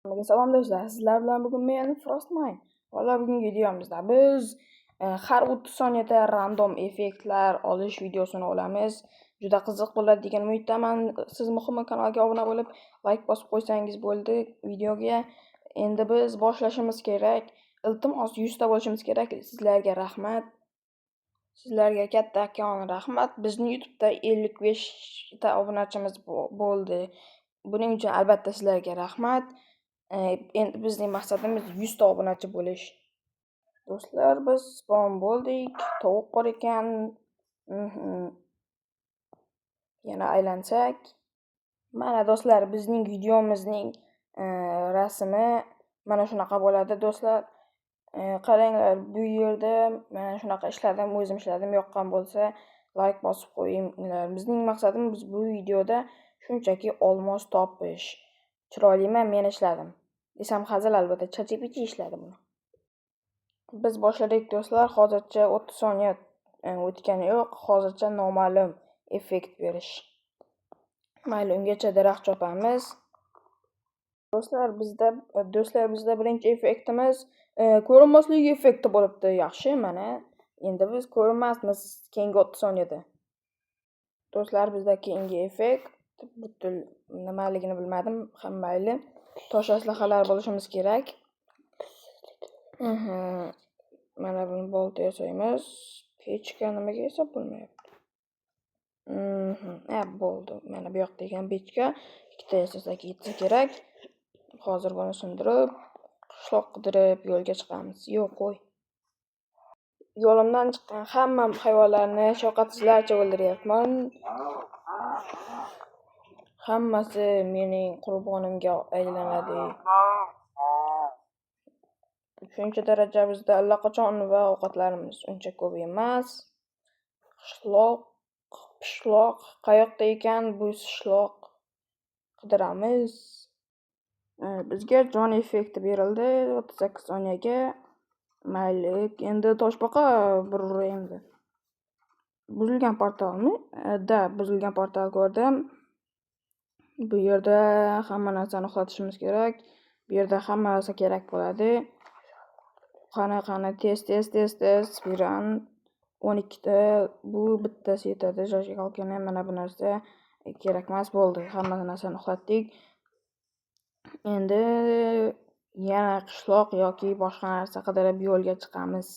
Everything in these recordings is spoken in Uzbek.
Salom do'stlar, sizlar bilan bugun men Frostmine. Bugungi videomizda biz har 30 soniyada random effektlar olish videosini olamiz. Juda qiziq bo'ladi degan umiddaman. Siz muhimi kanalga obuna bo'lib, like bosib qo'ysangiz bo'ldi videoga. Endi biz boshlashimiz kerak. Iltimos 100 ta bo'lishimiz kerak. Sizlarga rahmat. Sizlarga kattakon rahmat. Bizning YouTube'da 55 ta obunachimiz bo'ldi. Buning uchun albatta sizlarga rahmat. Endi bizning maqsadimiz 100 ta obunachi bo'lish. Do'stlar, biz spawn bo'ldik. Tovuq bor ekan. Yana aylansak. Mana do'stlar, bizning videomizning rasmi mana shunaqa bo'ladi do'stlar. Qaranglar, bu yerda mana shunaqa ishladim, o'zim ishladim. Yoqqan bo'lsa like bosib qo'yinglar. Bizning maqsadimiz bu videoda shunchaki olmos topish. Chiroylimi? Men ishladim. Desam hazil albatta, ChatGPT ishladi buni. Biz boshladik do'stlar. Hozircha 30 soniya o'tgani yo'q. Hozircha noma'lum effekt berish. Mayli, ungacha daraxt chopamiz. Do'stlar, bizda birinchi effektimiz ko'rinmaslik effekti bo'libdi. Yaxshi, mana endi biz ko'rinmasmiz keyingi 30 soniyada. Do'stlar, bizda keyingi effekt butul nimaligini bilmadim, ham mayli. Tosh aslahalar bo'lishimiz kerak. Mana buni bolta yasaymiz. Pechka nimaga yasab bo'lmayapti? Bo'ldi. Mana bu yoqda ekan pechka. Ikkita yasasak yetsa kerak. Hozir buni sindirib, qishloq qidirib yo'lga chiqamiz. Yo'q, qo'y. Yo'limdan chiqqan hamma hayvonlarni shafqatsizlarcha o'ldiryapman. Hammasi mening qurbonimga aylanadi. 3-darajamizda allaqachon va ovqatlarimiz uncha ko'p emas. Qishloq qayoqda ekan bu qishloq? Qidiramiz. Bizga jon effekti berildi 38 soniyaga. Mayli, endi toshbaqa bir uraymi? Buzilgan portalmi? Buzilgan portal ko'rdim. Bu yerda hamma narsani uxlatishimiz kerak. Bu yerda hamma narsa kerak bo'ladi. Qani, tez, spiran 12 ta, bu bittasi yetadi. Jajigalkani mana bu narsa kerak emas, bo'ldi. Hamma narsani uxlatdik. Endi yana qishloq yoki boshqa narsa qidirib yo'lga chiqamiz.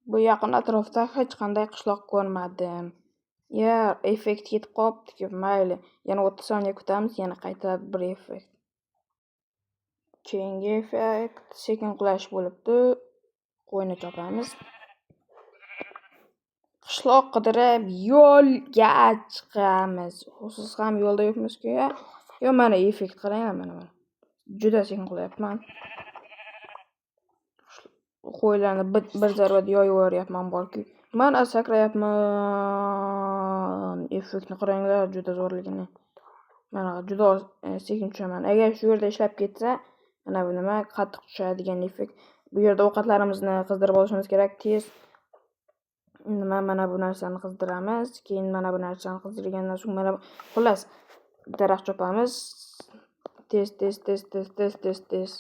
Bu yaqin atrofda hech qanday qishloq ko'rmadim. Effekt yetib qolibdi-ku, mayli. Yana 30 soniya kutamiz, yana qayta bir effekt. Keyingi effekt sekin qulash bo'libdi. Qo'yni chopamiz. Qishloq qidirib yo'lga chiqamiz. Siz ham yo'lda yo'qmisiz-ku? Yo, mana effekt qaranglar, mana. Juda sekin qilyapman. Qo'ylarni bir zarbada yoyib yuboryapman borku. Mana sakrayapman. Effektni qaranglar, juda zo'rligini. Mana juda sekin tushaman. Agar shu yerda ishlab ketsa, mana bu nima qattiq tushadigan effekt. Bu yerda ovqatlarimizni qizdirib olishimiz kerak tez. Mana bu narsani qizdiramiz. Keyin mana bu narsani qizdirgandan so'ng mana xullas daraxt chopamiz. Tez.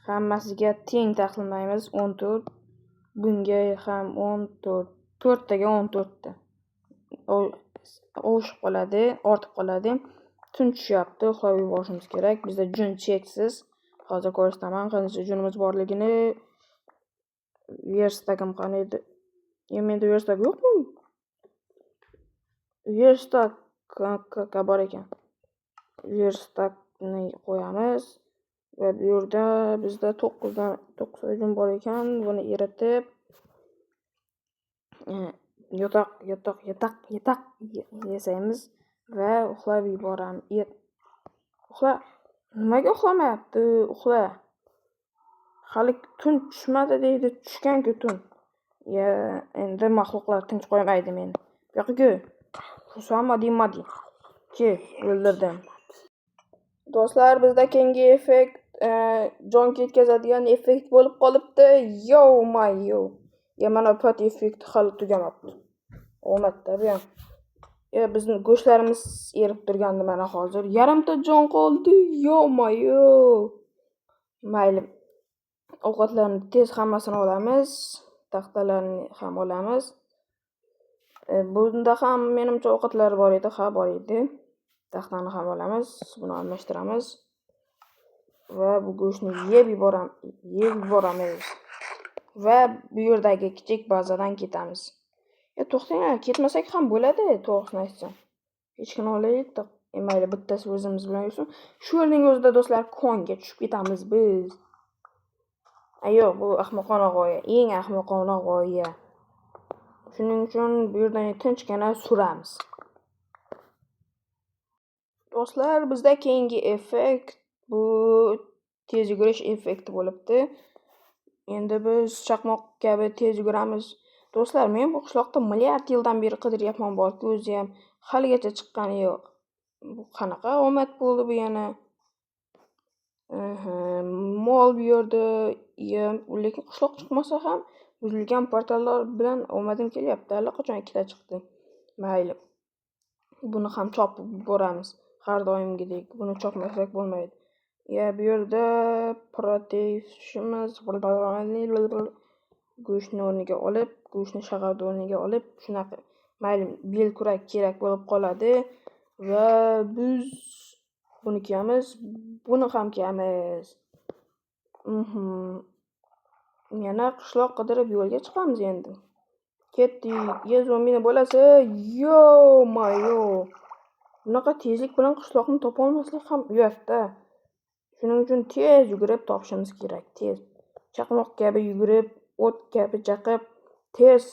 Hammasiga teng taqsimlaymiz 14. Bunga ham 14. 4 taga 14 ta. O'shib qoladi, ortib qoladi. Tun tushyapti, uxlab yuborishimiz kerak. Bizda jun cheksiz. Hozir ko'rsataman qancha junimiz borligini. Verstagim qani edi? Menda verstag yo'qmi? Verstag bor ekan. Verstagni qo'yamiz. Va bu yerda bizda 9 ta jun bor ekan. Buni eritib yotoq yasaymiz va uxlab yuboramiz. Nimaga uxlamayapti? Uxla. Hali tun tushmadi deydi, tushgan-ku tun. Endi mahluqlar tinch qo'ymaydi meni. Yo'q-ku. Xursandmi? Ke, o'ldirdim. Do'stlar, bizda keyingi effekt jon ketkazadigan effekt bo'lib qolibdi. Mana pot effekti hali tugamabdi. Omad tabiiy. Bizni go'shtlarimiz erib turgandi mana hozir. Yarimta jon qoldi. Yo-mayo. Mayli. Ovqatlarni tez hammasini olamiz. Taxtalarni ham olamiz. Bunda ham menimcha ovqatlar bor edi, bor edi. Taxtani ham olamiz, buni almashtiramiz va bu go'shtni yeb yuboramiz va bu yerdagi kichik bazadan ketamiz. To'xtanglar, ketmasak ham bo'ladi, to'g'risini aytsam. Hech kim olaylik-da. Mayli, bittasi o'zimiz bilan yursin. Shu yerning o'zida do'stlar konga tushib ketamiz biz. Yo'q, bu ahmoqona g'oya, eng ahmoqona g'oya. Shuning uchun bu yerdan tinchgina suramiz. Do'stlar, bizda keyingi effekt bu tez yugurish effekti bo'libdi. Endi biz chaqmoq kabi tez yuguramiz. Do'stlar, men bu qishloqda milliard yildan beri qidiryapman, borku o'zi ham haligacha chiqqani yo'q. Bu qanaqa omad bo'ldi bu yana? Mol bu yerda, lekin qishloq chiqmasa ham buzilgan portallar bilan omadim kelyapti. Allaqachon 2 ta chiqdi. Mayli. Buni ham chopib boramiz. Har doimgidek buni chopmasak bo'lmaydi. Bu yerda proteishimiz go'shtni o'rniga olib, go'shtni shag'al o'rniga olib, shunaqa mayli bel kurak kerak bo'lib qoladi va biz buni kiyamiz, buni ham kiyamiz. Yana qishloq qidirib yo'lga chiqamiz endi. Ketdik. Zombini bo'lasa, yo-mayo. Bunaqa tezlik bilan qishloqni topa olmaslik ham uyatda. Shuning uchun tez yugurib topishimiz kerak, tez. Chaqmoq kabi yugurib, o't kabi chaqib, tez.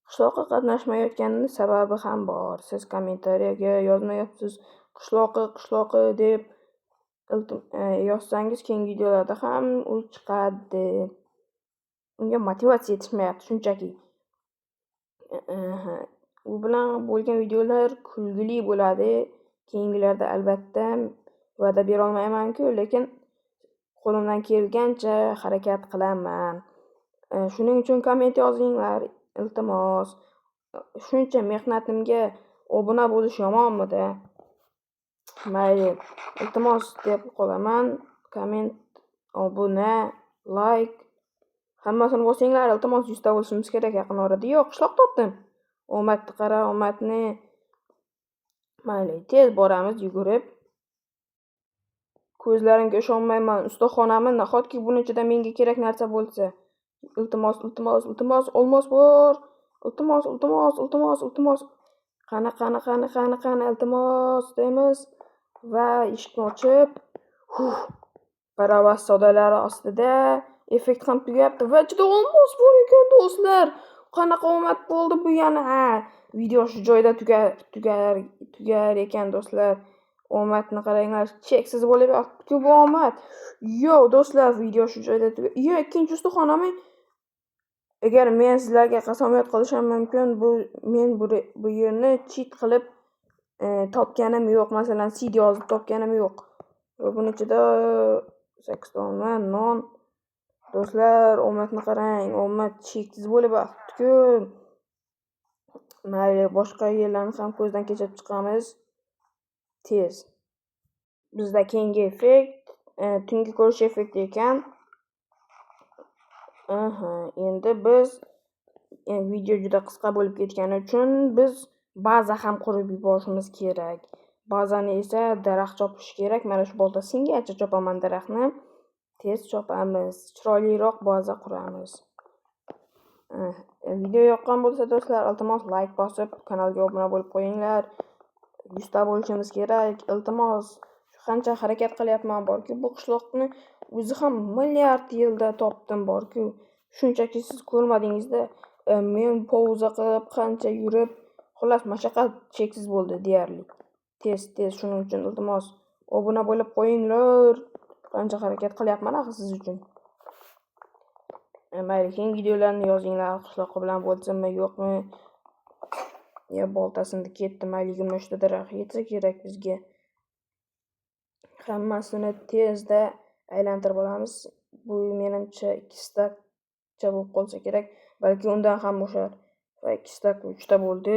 Qishloqqa qatnashmayotganini sababi ham bor. Siz kommentariyaga yozmayapsiz. Qishloqi deb yozsangiz keyingi videolarda ham u chiqadi. Unga motivatsiya yetishmayapti shunchaki. U bilan bo'lgan videolar kulgili bo'ladi. Keyingilarda albatta va'da bera olmayman-ku, lekin qo'limdan kelgancha harakat qilaman. Shuning uchun komment yozinglar, iltimos. Shuncha mehnatimga obuna bo'lish yomonmi-da? Mayli, iltimos deb qolaman. Komment, obuna, like hammasini bosinglar, iltimos 100 ta bo'lishimiz kerak yaqin orada. Yo'q, qishloq topdim. Omadni qara, omadni. Mayli, tez boramiz yugurib. Ko'zlarimga ishonmayman. Ustaxonami, nahotki buni ichida menga kerak narsa bo'lsa. Iltimos, olmos bor. Iltimos. Qani, iltimos deymiz va eshikni ochib, baravas sodalari ostida effekt ham tugayapti va ichida olmos bor ekan do'stlar. Qanaqa omad bo'ldi bu yana? Video shu joyda tugar ekan do'stlar. Omadni qaranglar, cheksiz bo'lib yotibdi bu omad. Yo'q do'stlar, video shu joyda tugar. Ikkinchi ustaxonami? Agar men sizlarga qasamyod qilishim mumkin, men bu yerni cheat qilib topganim yo'q. Masalan, seed yozib topganim yo'q. Va buning ichida 8 dona non. Do'stlar, omadni qarang, omad cheksiz bo'lib yotibdi-ku. Mayli, boshqa yerlarni ham ko'zdan kechirib chiqamiz. Tez. Bizda keyingi effekt tungi ko'rish effekti ekan. Endi biz video juda qisqa bo'lib ketgani uchun biz baza ham qurib yuborishimiz kerak. Bazani esa daraxt chopish kerak. Mana shu boltasingacha chopaman daraxtni. Tez chopamiz. Chiroyliroq baza quramiz. Video yoqqan bo'lsa do'stlar, iltimos like bosib, kanalga obuna bo'lib qo'yinglar. 100 ta bo'lishimiz kerak. Iltimos. Qancha harakat qilyapman borku, bu qishloqni o'zi ham milliard yilda topdim borku. Shunchaki siz ko'rmadingizda, men pauza qilib qancha yurib, xullas mashaqqat cheksiz bo'ldi deyarli. Tez, shuning uchun iltimos obuna bo'lib qo'yinglar. Qancha harakat qilyapman axir siz uchun. Mayli, keyingi videolarni yozinglar, qishloqi bilan bo'lsinmi, yo'qmi? Boltasini ketdi, mayli 23 ta daraxt yetsa kerak bizga. Hammasini tezda aylantirib olamiz. Bu menimcha 2 stakcha bo'lib qolsa kerak, balki undan ham o'shar. Va 2 stak 3 ta bo'ldi.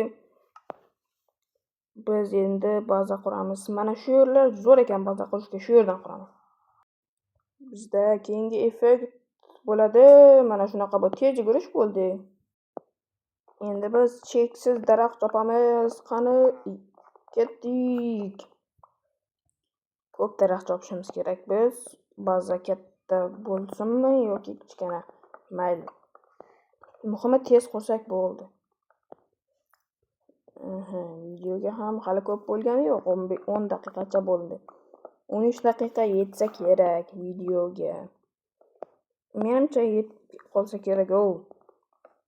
Biz endi baza quramiz. Mana shu yerlar zo'r ekan baza qurishga, shu yerdan quraman. Bizda keyingi effekt bo'ladi. Mana shunaqa bu tez yugurish bo'ldi. Endi biz cheksiz daraxt chopamiz. Qani, ketdik. Ko'p daraxt chopishimiz kerak biz. Baza katta bo'lsinmi yoki kichkina? Mayli. Muhimi tez qursak bo'ldi. Videoga ham hali ko'p bo'lgani yo'q. 10 daqiqacha bo'ldi. 13 daqiqa yetsa kerak videoga. Menimcha yetib qolsa kerak.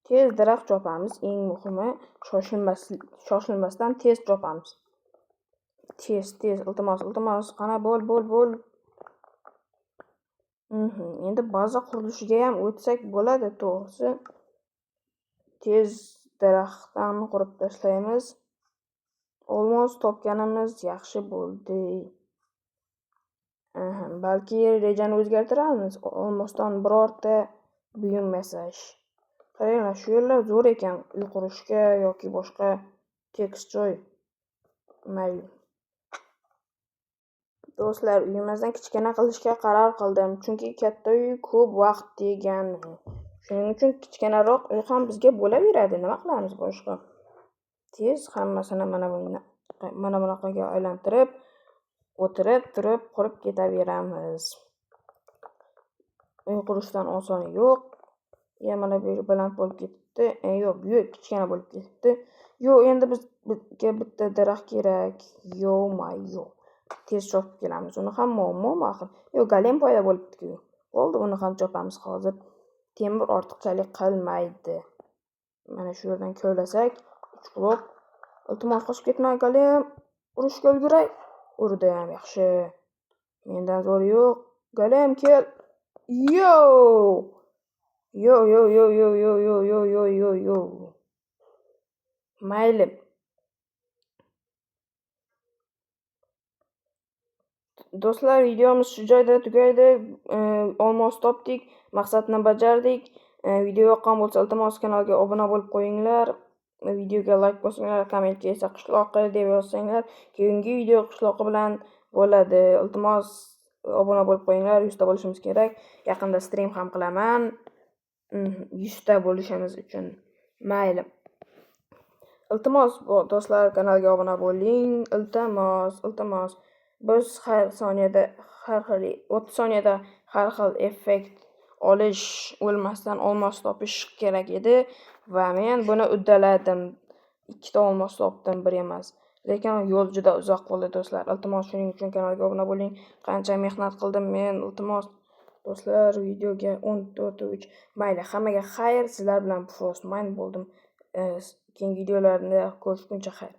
Tez daraxt chopamiz. Eng muhimi shoshilmasdan tez chopamiz. Tez, iltimos, qana bo'l. Endi baza qurilishiga ham o'tsak bo'ladi, to'g'risi. Tez daraxtdan qurib tashlaymiz. Olmos topganimiz yaxshi bo'ldi. Balki rejani o'zgartiramiz. Olmosdan birorta buyum yasash. Qaranglar, shu yerlar zo'r ekan uy qurishga yoki boshqa tekis joy. Mayli. Do'stlar, uyimizdan kichkina qilishga qaror qildim, chunki katta uy ko'p vaqt degani. Shuning uchun kichkinaroq uy ham bizga bo'laveradi. Nima qilamiz boshqa? Tez hammasini mana bunaqaga aylantirib, o'tirib, turib qurib ketaveramiz. Uy qurishdan osoni yo'q. Mana bu yer baland bo'lib ketdi. Yo'q, bu yer kichkina bo'lib ketdi. Yo'q, endi bizga bitta daraxt kerak. Yo'q. Tez chopib kelamiz. Uni ham muammomi axir? Yo'q, golem paydo bo'libdi-ku. Bo'ldi, uni ham chopamiz hozir. Temir ortiqchalik qilmaydi. Mana shu yerdan ko'lasak, 3 blok. Iltimos qochib ketma, golem. Urishga ulguray. Urdi ham yaxshi. Mendan zo'r yo'q. Golem kel. Yo. Mayli. Do'stlar, videomiz shu joyda tugaydi. Olmos topdik, maqsadni bajardik. Video yoqqan bo'lsa, iltimos kanalga obuna bo'lib qo'yinglar. Videoga like bosinglar, kommentga esa qishloqi deb yozsanglar, keyingi video qishloqi bilan bo'ladi. Iltimos obuna bo'lib qo'yinglar, 100 ta bo'lishimiz kerak. Yaqinda stream ham qilaman. 100 ta bo'lishimiz uchun. Mayli. Iltimos do'stlar, kanalga obuna bo'ling. Iltimos. Biz har soniyada 30 soniyada har xil effekt olish, o'lmasdan olmos topish kerak edi va men buni uddaladim. 2 ta olmos topdim, bir emas. Lekin yo'l juda uzoq bo'ldi do'stlar. Iltimos shuning uchun kanalga obuna bo'ling. Qancha mehnat qildim men, iltimos do'stlar, videoga 14:3. Mayli, hammaga xayr. Sizlar bilan Frostman bo'ldim. Keyingi videolarda ko'rishguncha xayr.